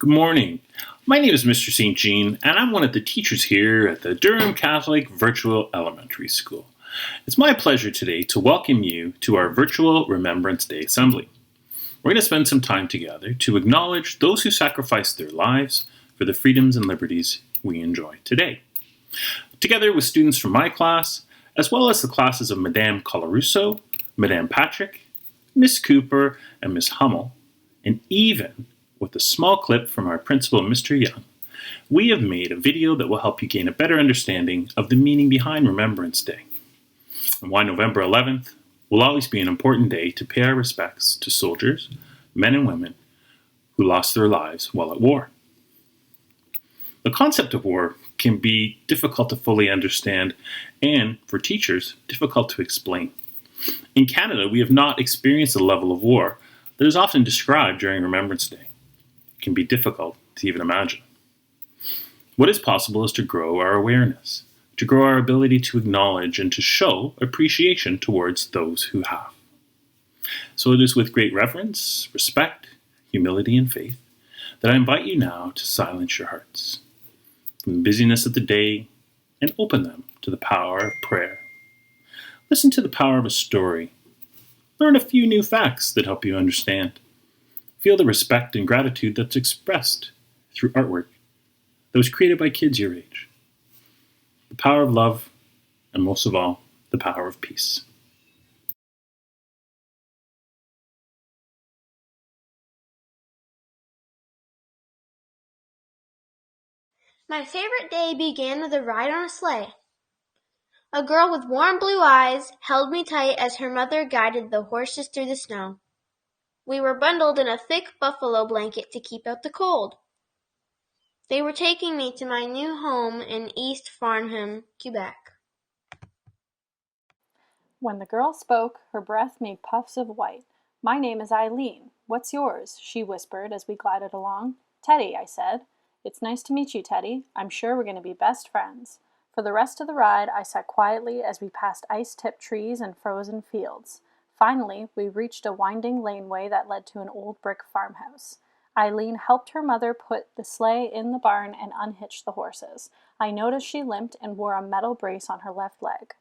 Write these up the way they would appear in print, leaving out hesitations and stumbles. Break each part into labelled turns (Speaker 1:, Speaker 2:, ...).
Speaker 1: Good morning. My name is Mr. St. Jean, and I'm one of the teachers here at the Durham Catholic Virtual Elementary School. It's my pleasure today to welcome you to our virtual Remembrance Day Assembly. We're going to spend some time together to acknowledge those who sacrificed their lives for the freedoms and liberties we enjoy today. Together with students from my class, as well as the classes of Madame Colarusso, Madame Patrick, Miss Cooper, and Miss Hummel, and even with a small clip from our principal, Mr. Young, we have made a video that will help you gain a better understanding of the meaning behind Remembrance Day, and why November 11th will always be an important day to pay our respects to soldiers, men and women, who lost their lives while at war. The concept of war can be difficult to fully understand and, for teachers, difficult to explain. In Canada, we have not experienced the level of war that is often described during Remembrance Day. It can be difficult to even imagine. What is possible is to grow our awareness, to grow our ability to acknowledge and to show appreciation towards those who have. So it is with great reverence, respect, humility, and faith that I invite you now to silence your hearts from the busyness of the day and open them to the power of prayer. Listen to the power of a story. Learn a few new facts that help you understand. Feel the respect and gratitude that's expressed through artwork that was created by kids your age. The power of love, and most of all, the power of peace.
Speaker 2: My favorite day began with a ride on a sleigh. A girl with warm blue eyes held me tight as her mother guided the horses through the snow. We were bundled in a thick buffalo blanket to keep out the cold. They were taking me to my new home in East Farnham, Quebec.
Speaker 3: When the girl spoke, her breath made puffs of white. "My name is Eileen. What's yours?" she whispered as we glided along. "Teddy," I said. "It's nice to meet you, Teddy. I'm sure we're going to be best friends." For the rest of the ride, I sat quietly as we passed ice-tipped trees and frozen fields. Finally, we reached a winding laneway that led to an old brick farmhouse. Eileen helped her mother put the sleigh in the barn and unhitch the horses. I noticed she limped and wore a metal brace on her left leg.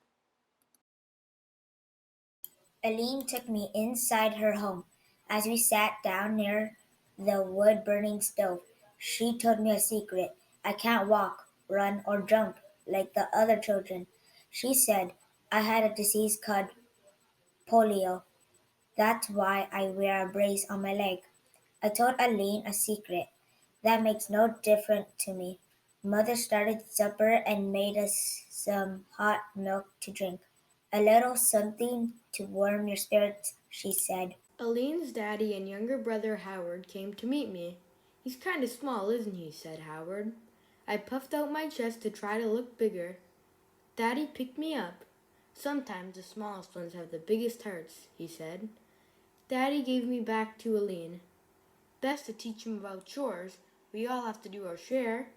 Speaker 4: Aline took me inside her home. As we sat down near the wood-burning stove, she told me a secret. I can't walk, run, or jump like the other children. She said I had a disease called polio. That's why I wear a brace on my leg. I told Aline a secret. That makes no difference to me. Mother started supper and made us some hot milk to drink. A little something to warm your spirits, she said.
Speaker 5: Aline's daddy and younger brother Howard came to meet me. "He's kind of small, isn't he?" said Howard. I puffed out my chest to try to look bigger. Daddy picked me up. "Sometimes the smallest ones have the biggest hearts," he said. Daddy gave me back to Aline. "Best to teach him about chores. We all have to do our share."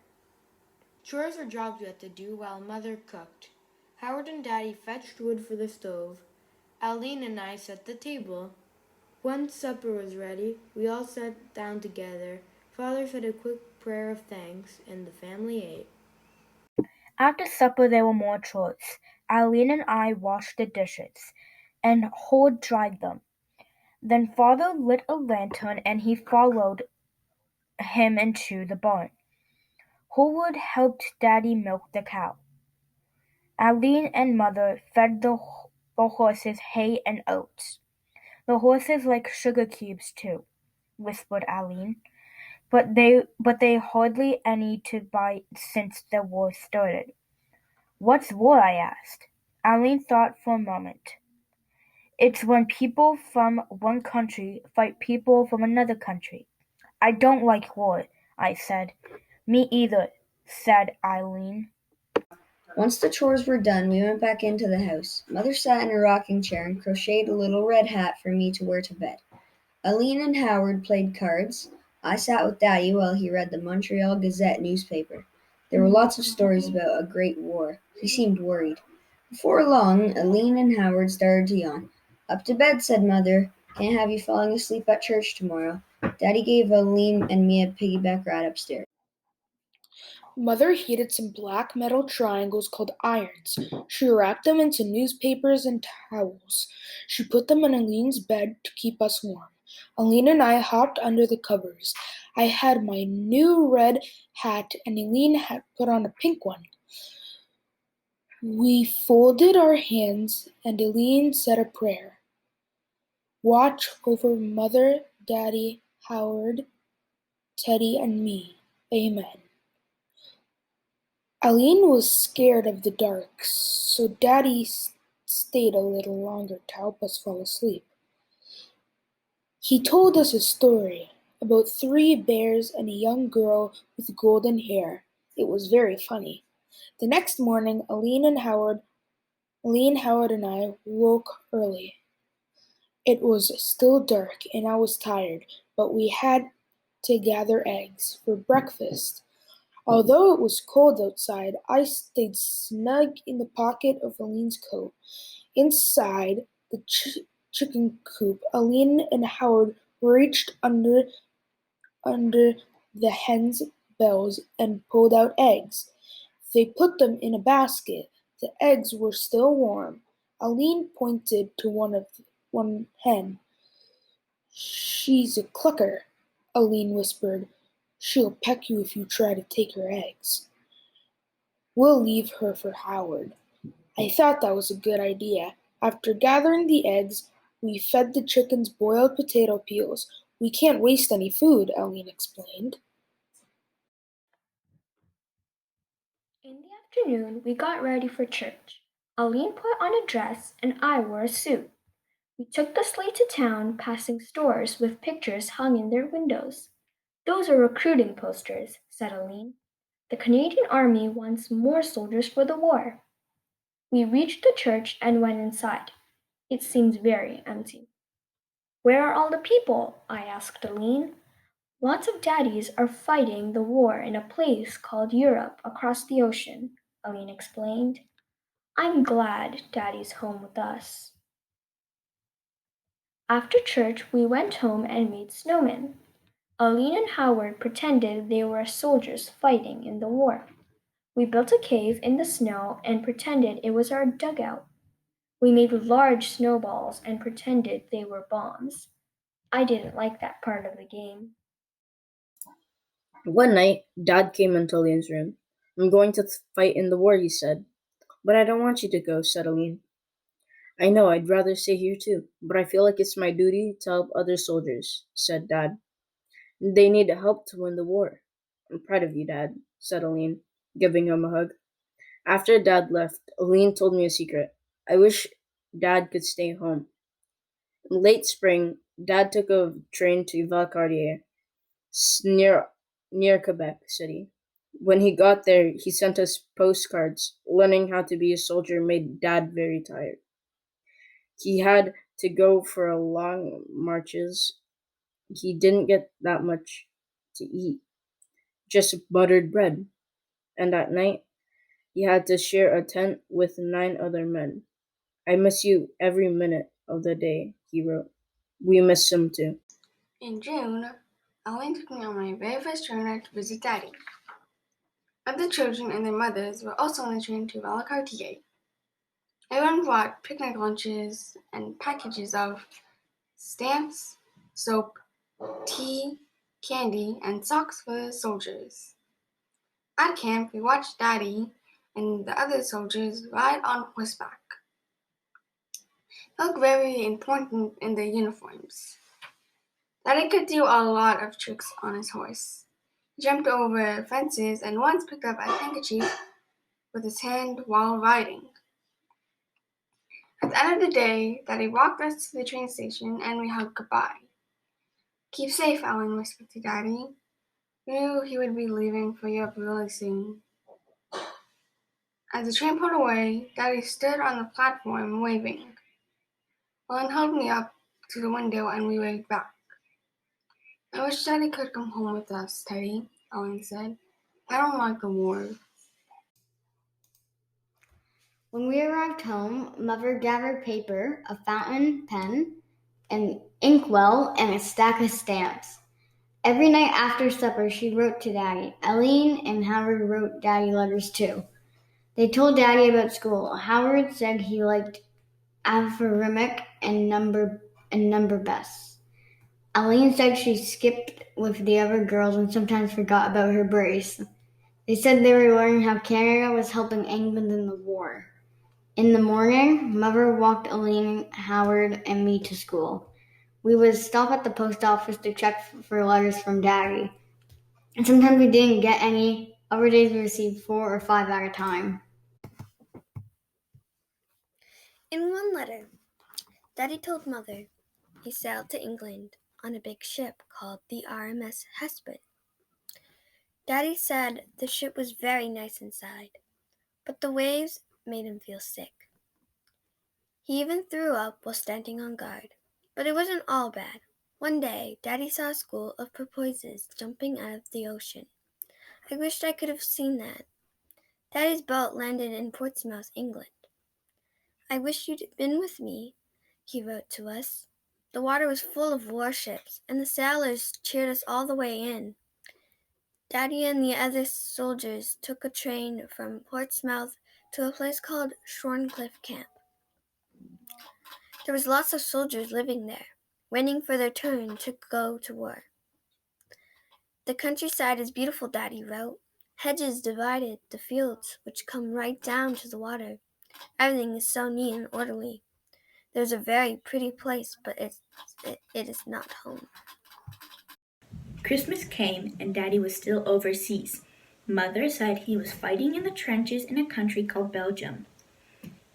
Speaker 5: Chores are jobs we had to do while Mother cooked. Howard and Daddy fetched wood for the stove. Aline and I set the table. Once supper was ready, we all sat down together. Father said a quick prayer of thanks, and the family ate.
Speaker 6: After supper there were more chores. Eileen and I washed the dishes, and Howard dried them. Then Father lit a lantern and he followed him into the barn. Howard helped Daddy milk the cow. Eileen and Mother fed the horses hay and oats. "The horses like sugar cubes too," whispered Eileen. But they hardly any to bite since the war started." "What's war?" I asked. Eileen thought for a moment. "It's when people from one country fight people from another country." "I don't like war," I said. "Me either," said Eileen.
Speaker 7: Once the chores were done, we went back into the house. Mother sat in a rocking chair and crocheted a little red hat for me to wear to bed. Aline and Howard played cards. I sat with Daddy while he read the Montreal Gazette newspaper. There were lots of stories about a great war. He seemed worried. Before long, Aline and Howard started to yawn. "Up to bed," said Mother. "Can't have you falling asleep at church tomorrow." Daddy gave Aline and me a piggyback ride upstairs.
Speaker 8: Mother heated some black metal triangles called irons. She wrapped them into newspapers and towels. She put them in Aline's bed to keep us warm. Aline and I hopped under the covers. I had my new red hat and Aline had put on a pink one. We folded our hands and Aline said a prayer. Watch over Mother, Daddy, Howard, Teddy, and me. Amen. Aline was scared of the dark, so Daddy stayed a little longer to help us fall asleep. He told us a story about 3 bears and a young girl with golden hair. It was very funny. The next morning, Aline, Howard, and I woke early. It was still dark and I was tired, but we had to gather eggs for breakfast. Although it was cold outside, I stayed snug in the pocket of Aline's coat. Inside the chicken coop, Aline and Howard reached under the hens' bells and pulled out eggs. They put them in a basket. The eggs were still warm. Aline pointed to one hen. "She's a clucker," Aline whispered. "She'll peck you if you try to take her eggs." "We'll leave her for Howard." I thought that was a good idea. After gathering the eggs, we fed the chickens boiled potato peels. "We can't waste any food," Aline explained.
Speaker 6: In the afternoon, we got ready for church. Aline put on a dress and I wore a suit. We took the sleigh to town, passing stores with pictures hung in their windows. "Those are recruiting posters," said Aline. "The Canadian Army wants more soldiers for the war." We reached the church and went inside. It seemed very empty. "Where are all the people?" I asked Aline. "Lots of daddies are fighting the war in a place called Europe across the ocean," Aline explained. "I'm glad Daddy's home with us." After church, we went home and made snowmen. Aline and Howard pretended they were soldiers fighting in the war. We built a cave in the snow and pretended it was our dugout. We made large snowballs and pretended they were bombs. I didn't like that part of the game.
Speaker 9: One night, Dad came into Aline's room. "I'm going to fight in the war," he said. "But I don't want you to go," said Aline. "I know, I'd rather stay here too, but I feel like it's my duty to help other soldiers," said Dad. "They need help to win the war." "I'm proud of you, Dad," said Aline, giving him a hug. After Dad left, Aline told me a secret. I wish Dad could stay home. In late spring, Dad took a train to Valcartier, near Quebec City. When he got there, he sent us postcards. Learning how to be a soldier made Dad very tired. He had to go for long marches. He didn't get that much to eat, just buttered bread. And at night, he had to share a tent with 9 other men. "I miss you every minute of the day," he wrote. We miss him too.
Speaker 10: In June, Aline took me on my very first train ride to visit Daddy. Other children and their mothers were also on the train to Valcartier. Everyone brought picnic lunches and packages of stamps, soap, tea, candy, and socks for the soldiers. At camp, we watched Daddy and the other soldiers ride on horseback. They looked very important in their uniforms. Daddy could do a lot of tricks on his horse. He jumped over fences and once picked up a handkerchief with his hand while riding. At the end of the day, Daddy walked us to the train station and we hugged goodbye. "Keep safe," Alan whispered to Daddy. We knew he would be leaving for Europe really soon. As the train pulled away, Daddy stood on the platform waving. Alan held me up to the window and we waved back. "I wish Daddy could come home with us, Teddy," Alan said. "I don't like the war."
Speaker 4: When we arrived home, Mother gathered paper, a fountain pen, an inkwell, and a stack of stamps.
Speaker 2: Every night after supper, she wrote to Daddy. Eileen and Howard wrote Daddy letters too. They told Daddy about school. Howard said he liked alpharimic and number best. Eileen said she skipped with the other girls and sometimes forgot about her brace. They said they were learning how Canada was helping England in the war. In the morning, Mother walked Eileen, Howard, and me to school. We would stop at the post office to check for letters from Daddy. And sometimes we didn't get any. Other days we received 4 or 5 at a time.
Speaker 11: In one letter, Daddy told Mother he sailed to England on a big ship called the RMS Hesper. Daddy said the ship was very nice inside, but the waves made him feel sick. He even threw up while standing on guard, but it wasn't all bad. One day, Daddy saw a school of porpoises jumping out of the ocean. I wished I could have seen that. Daddy's boat landed in Portsmouth, England. I wish you'd been with me, he wrote to us. The water was full of warships, and the sailors cheered us all the way in. Daddy and the other soldiers took a train from Portsmouth to a place called Shorncliffe Camp. There was lots of soldiers living there, waiting for their turn to go to war. The countryside is beautiful, Daddy wrote. Hedges divided the fields, which come right down to the water. Everything is so neat and orderly. There's a very pretty place, but it is not home.
Speaker 12: Christmas came and Daddy was still overseas. Mother said he was fighting in the trenches in a country called Belgium.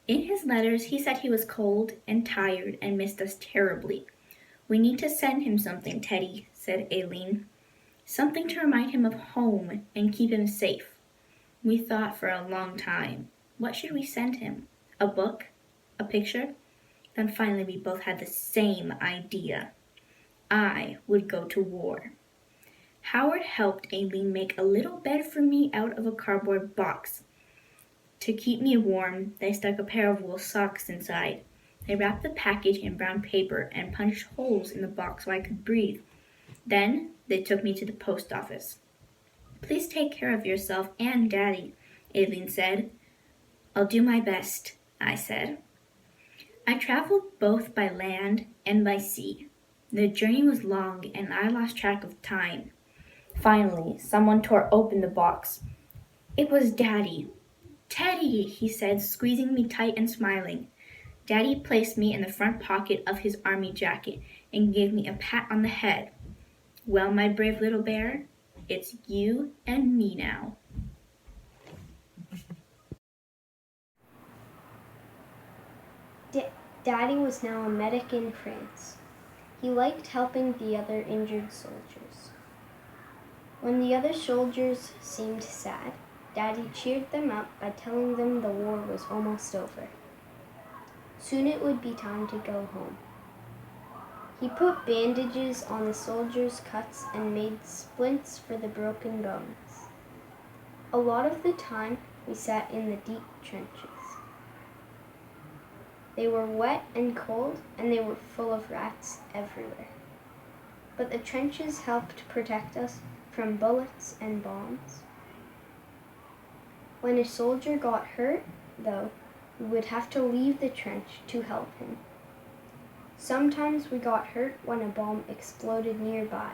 Speaker 12: In his letters, he said he was cold and tired and missed us terribly. We need to send him something, Teddy, said Aileen. Something to remind him of home and keep him safe. We thought for a long time. What should we send him? A book? A picture? Then finally we both had the same idea. I would go to war. Howard helped Aileen make a little bed for me out of a cardboard box. To keep me warm, they stuck a pair of wool socks inside. They wrapped the package in brown paper and punched holes in the box so I could breathe. Then they took me to the post office. Please take care of yourself and Daddy, Aileen said. I'll do my best, I said. I traveled both by land and by sea. The journey was long and I lost track of time. Finally, someone tore open the box. It was Daddy. Teddy, he said, squeezing me tight and smiling. Daddy placed me in the front pocket of his army jacket and gave me a pat on the head. Well, my brave little bear, it's you and me now.
Speaker 2: Daddy was now a medic in France. He liked helping the other injured soldiers. When the other soldiers seemed sad, Daddy cheered them up by telling them the war was almost over. Soon it would be time to go home. He put bandages on the soldiers' cuts and made splints for the broken bones. A lot of the time, we sat in the deep trenches. They were wet and cold, and they were full of rats everywhere. But the trenches helped protect us from bullets and bombs. When a soldier got hurt, though, we would have to leave the trench to help him. Sometimes we got hurt when a bomb exploded nearby.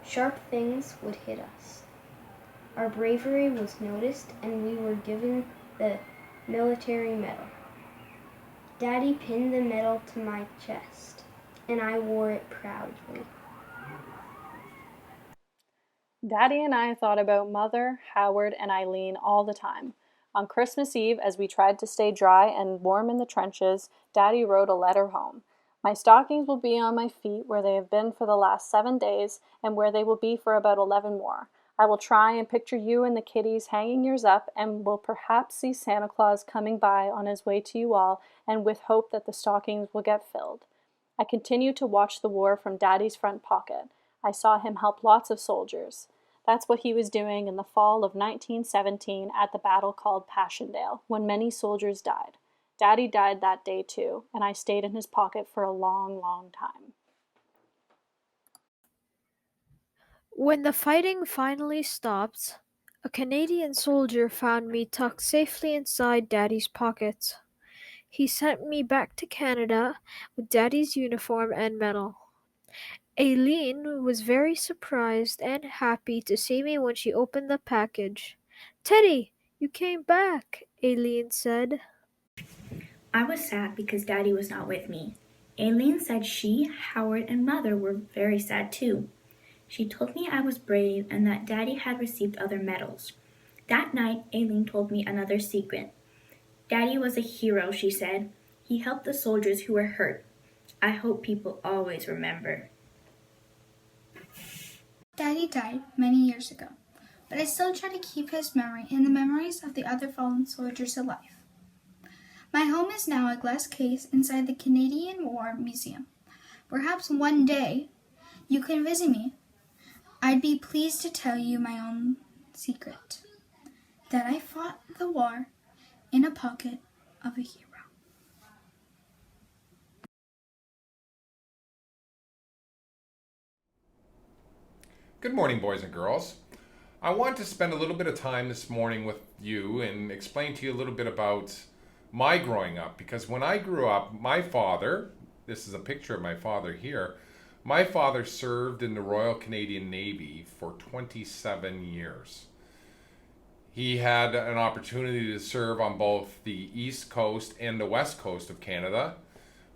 Speaker 2: Sharp things would hit us. Our bravery was noticed, and we were given the military medal. Daddy pinned the medal to my chest, and I wore it proudly.
Speaker 3: Daddy and I thought about Mother, Howard, and Eileen all the time. On Christmas Eve, as we tried to stay dry and warm in the trenches, Daddy wrote a letter home. My stockings will be on my feet where they have been for the last 7 days and where they will be for about 11 more. I will try and picture you and the kiddies hanging yours up and will perhaps see Santa Claus coming by on his way to you all and with hope that the stockings will get filled. I continued to watch the war from Daddy's front pocket. I saw him help lots of soldiers. That's what he was doing in the fall of 1917 at the battle called Passchendaele, when many soldiers died. Daddy died that day too, and I stayed in his pocket for a long, long time.
Speaker 13: When the fighting finally stopped, a Canadian soldier found me tucked safely inside Daddy's pockets. He sent me back to Canada with Daddy's uniform and medal. Aileen was very surprised and happy to see me when she opened the package. Teddy, you came back, Aileen said.
Speaker 12: I was sad because Daddy was not with me. Aileen said she, Howard, and Mother were very sad too. She told me I was brave and that Daddy had received other medals. That night, Aileen told me another secret. Daddy was a hero, she said. He helped the soldiers who were hurt. I hope people always remember.
Speaker 14: Daddy died many years ago, but I still try to keep his memory in the memories of the other fallen soldiers alive. My home is now a glass case inside the Canadian War Museum. Perhaps one day you can visit me. I'd be pleased to tell you my own secret, that I fought the war in a pocket of a hero.
Speaker 15: Good morning, boys and girls. I want to spend a little bit of time this morning with you and explain to you a little bit about my growing up, because when I grew up, my father, this is a picture of my father here, my father served in the Royal Canadian Navy for 27 years. He had an opportunity to serve on both the East Coast and the West Coast of Canada.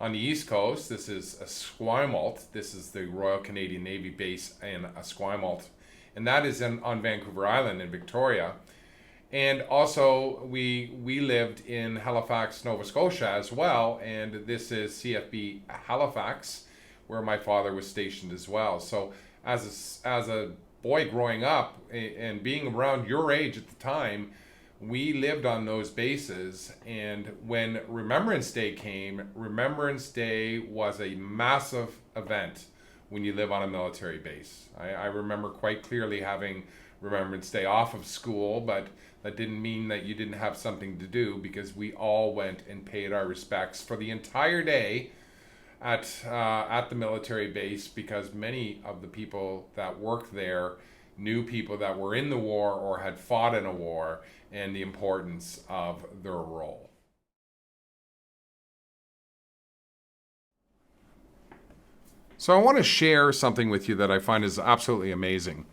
Speaker 15: On the East Coast, this is Esquimalt. This is the Royal Canadian Navy base in Esquimalt. And that is on Vancouver Island in Victoria. And also, we lived in Halifax, Nova Scotia as well. And this is CFB Halifax, where my father was stationed as well. So as a boy growing up and being around your age at the time, we lived on those bases. And when Remembrance Day came, Remembrance Day was a massive event when you live on a military base. I remember quite clearly having Remembrance Day off of school, but that didn't mean that you didn't have something to do, because we all went and paid our respects for the entire day at the military base, because many of the people that worked there knew people that were in the war or had fought in a war, and the importance of their role. So I want to share something with you that I find is absolutely amazing.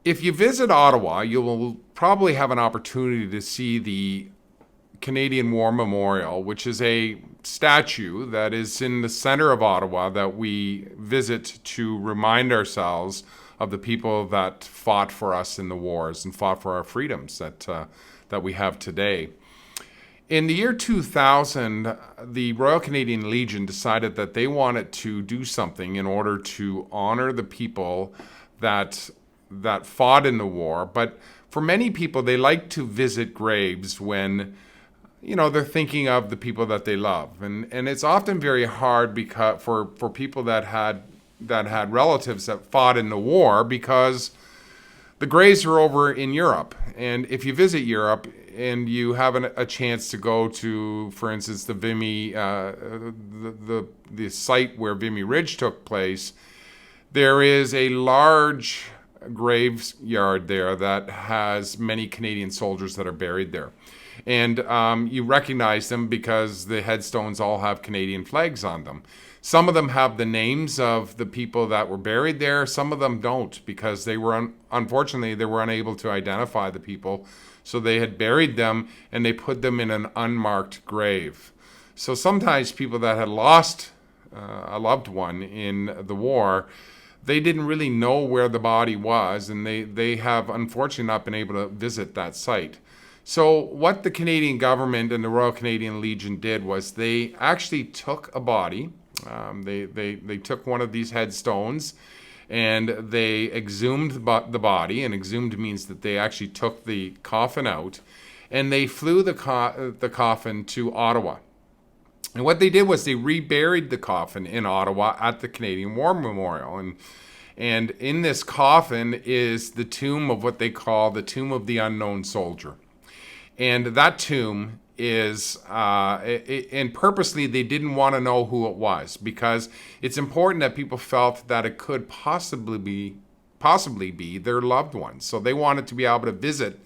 Speaker 15: If you visit Ottawa, you will probably have an opportunity to see the Canadian War Memorial, which is a statue that is in the center of Ottawa that we visit to remind ourselves of the people that fought for us in the wars and fought for our freedoms that we have today. In the year 2000, the Royal Canadian Legion decided that they wanted to do something in order to honor the people that fought in the war. But for many people, they like to visit graves when they're thinking of the people that they love. And it's often very hard because for people that had relatives that fought in the war, because the graves are over in Europe. And if you visit Europe and you have a chance to go to, for instance, the Vimy, the site where Vimy Ridge took place, there is a large graveyard there that has many Canadian soldiers that are buried there. And you recognize them because the headstones all have Canadian flags on them. Some of them have the names of the people that were buried there. Some of them don't, because they were unfortunately they were unable to identify the people. So they had buried them and they put them in an unmarked grave. So sometimes people that had lost a loved one in the war, they didn't really know where the body was, and they have unfortunately not been able to visit that site. So what the Canadian government and the Royal Canadian Legion did was they actually took a body. They took one of these headstones and they exhumed the body, and exhumed means that they actually took the coffin out, and they flew the coffin to Ottawa. And what they did was they reburied the coffin in Ottawa at the Canadian War Memorial. And in this coffin is the tomb of what they call the Tomb of the Unknown Soldier. And that tomb is, and purposely they didn't want to know who it was, because it's important that people felt that it could possibly be their loved ones. So they wanted to be able to visit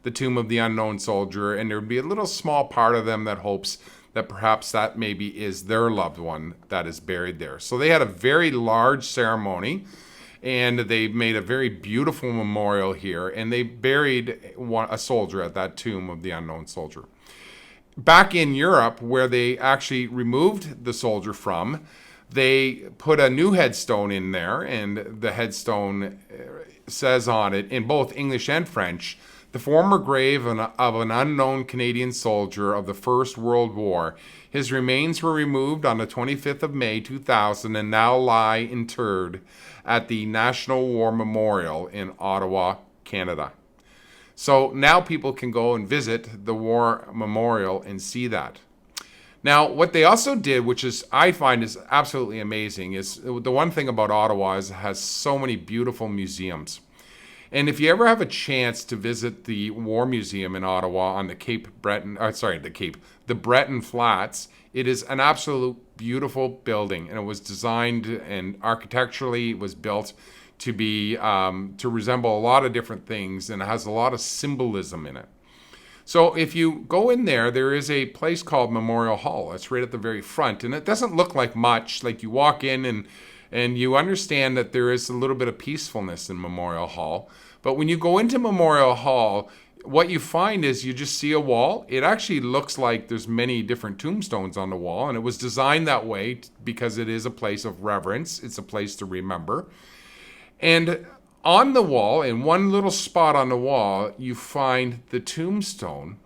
Speaker 15: the tomb of the unknown soldier, and there would be a little small part of them that hopes that perhaps that maybe is their loved one that is buried there. So they had a very large ceremony, and they made a very beautiful memorial here, and they buried a soldier at that tomb of the unknown soldier. Back in Europe, where they actually removed the soldier from, they put a new headstone in there, and the headstone says on it, in both English and French, "The former grave of an unknown Canadian soldier of the First World War. His remains were removed on the 25th of May 2000 and now lie interred at the National War Memorial in Ottawa, Canada." So now people can go and visit the War Memorial and see that. Now, what they also did, which is I find is absolutely amazing, is the one thing about Ottawa is it has so many beautiful museums. And if you ever have a chance to visit the War Museum in Ottawa on the Breton Flats, it is an absolute beautiful building, and it was designed and architecturally it was built to be to resemble a lot of different things, and it has a lot of symbolism in it. So if you go in there, there is a place called Memorial Hall. It's right at the very front, and it doesn't look like much. Like, you walk in and you understand that there is a little bit of peacefulness in Memorial Hall. But when you go into Memorial Hall, what you find is you just see a wall. It actually looks like there's many different tombstones on the wall, and it was designed that way because it is a place of reverence. It's a place to remember. And on the wall, in one little spot on the wall, you find the tombstone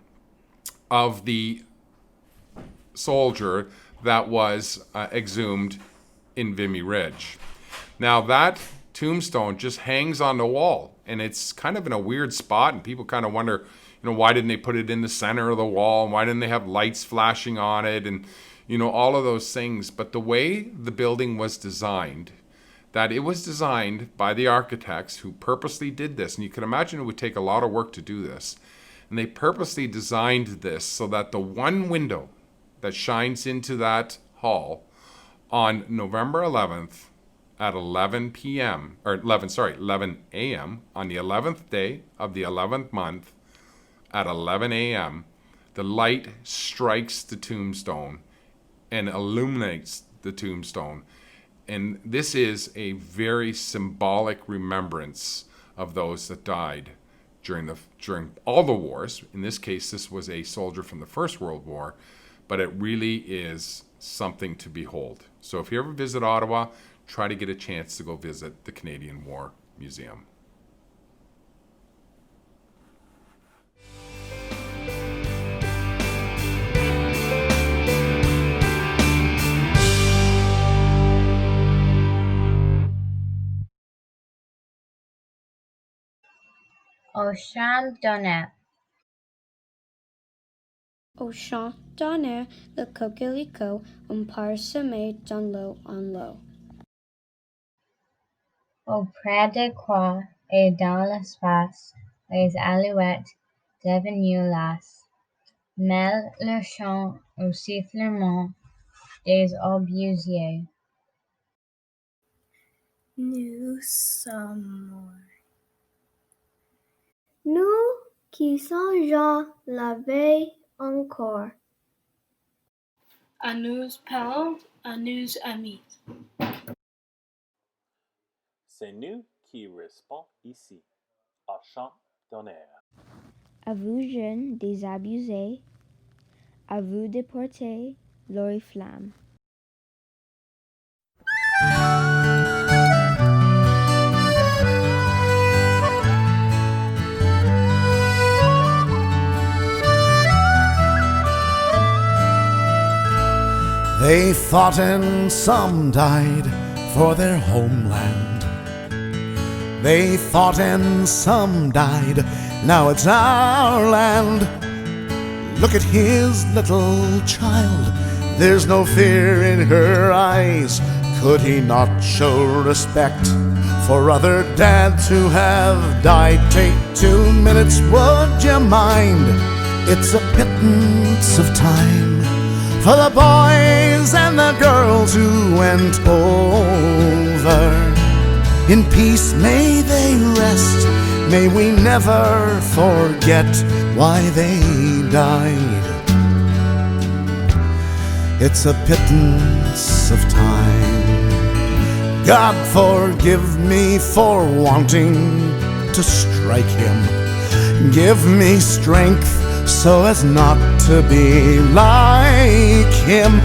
Speaker 15: of the soldier that was exhumed in Vimy Ridge. Now, that tombstone just hangs on the wall, and it's kind of in a weird spot, and people kind of wonder, why didn't they put it in the center of the wall, and why didn't they have lights flashing on it, and all of those things. But the way the building was designed, that it was designed by the architects who purposely did this, and you can imagine it would take a lot of work to do this, and they purposely designed this so that the one window that shines into that hall on November 11th at 11 a.m. on the 11th day of the 11th month at 11 a.m., the light strikes the tombstone and illuminates the tombstone. And this is a very symbolic remembrance of those that died during all the wars. In this case, this was a soldier from the First World War, but it really is something to behold. So if you ever visit Ottawa, try to get a chance to go visit the Canadian War Museum.
Speaker 16: Au champ d'honneur.
Speaker 17: Au champ d'honneur, le coquelicot, on parsemé dans l'eau en l'eau.
Speaker 16: Auprès des croix et dans l'espace, les alouettes devenues lasses mêlent leur chant au sifflement des obusiers.
Speaker 11: Nous sommes morts. Nous qui songeons la veille encore.
Speaker 18: À nous parents, à nous amis.
Speaker 1: C'est nous qui restons ici, au champ d'honneur.
Speaker 19: À vous jeunes désabusés, à vous déportés, l'oriflamme.
Speaker 20: They fought and some died for their homeland. They fought and some died, now it's our land. Look at his little child, there's no fear in her eyes. Could he not show respect for other dads who have died? Take 2 minutes, would you mind? It's a pittance of time for the boys and the girls who went over. In peace may they rest, may we never forget why they died. It's a pittance of time. God forgive me for wanting to strike him. Give me strength so as not to be like him.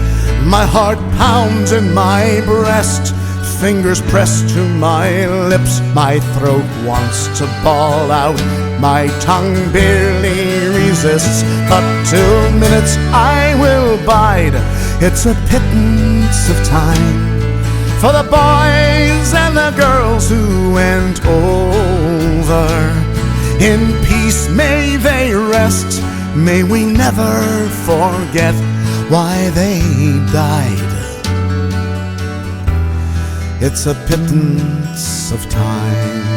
Speaker 20: My heart pounds in my breast, fingers pressed to my lips. My throat wants to bawl out, my tongue barely resists. But 2 minutes I will bide. It's a pittance of time for the boys and the girls who went over. In peace may they rest, may we never forget why they died. It's a pittance of time.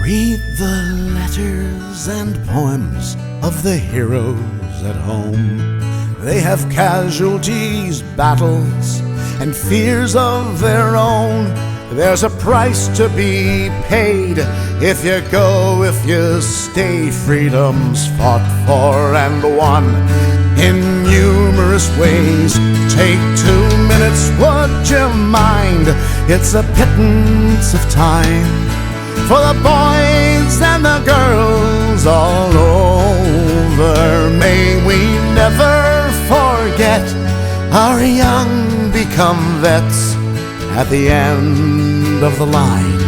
Speaker 20: Read the letters and poems of the heroes at home. They have casualties, battles, and fears of their own. There's a price to be paid if you go, if you stay. Freedom's fought for and won in numerous ways. Take 2 minutes, would you mind? It's a pittance of time for the boys and the girls all over. May we never forget our young become vets at the end of the line.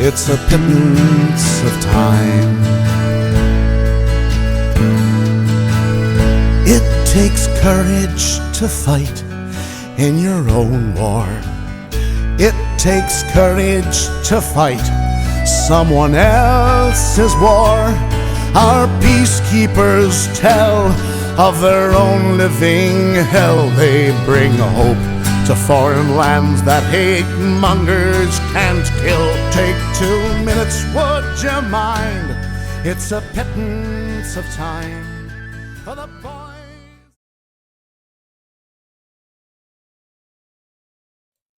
Speaker 20: It's a pittance of time. It takes courage to fight in your own war. It takes courage to fight someone else's war. Our peacekeepers tell of their own living hell. They bring hope to foreign lands that hate mongers can't kill. Take 2 minutes, would you mind? It's a pittance of time for the boys.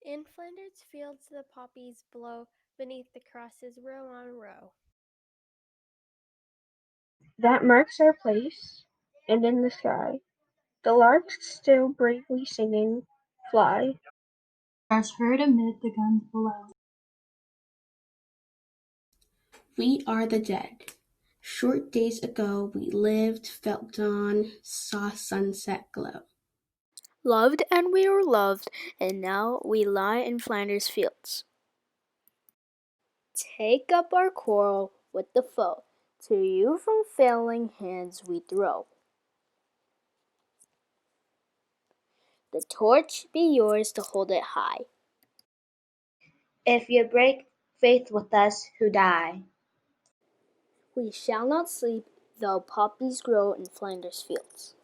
Speaker 13: In Flanders fields the poppies blow, beneath the crosses row on row.
Speaker 21: That marks our place, and in the sky, the larks still bravely singing, fly.
Speaker 22: Stars heard amid the guns below.
Speaker 23: We are the dead. Short days ago we lived, felt dawn, saw sunset glow.
Speaker 24: Loved and we were loved, and now we lie in Flanders fields. Take up our quarrel with the foe, to you from failing hands we throw. The torch be yours to hold it high.
Speaker 17: If you break faith with us who die,
Speaker 24: We shall not sleep, though poppies grow in Flanders fields.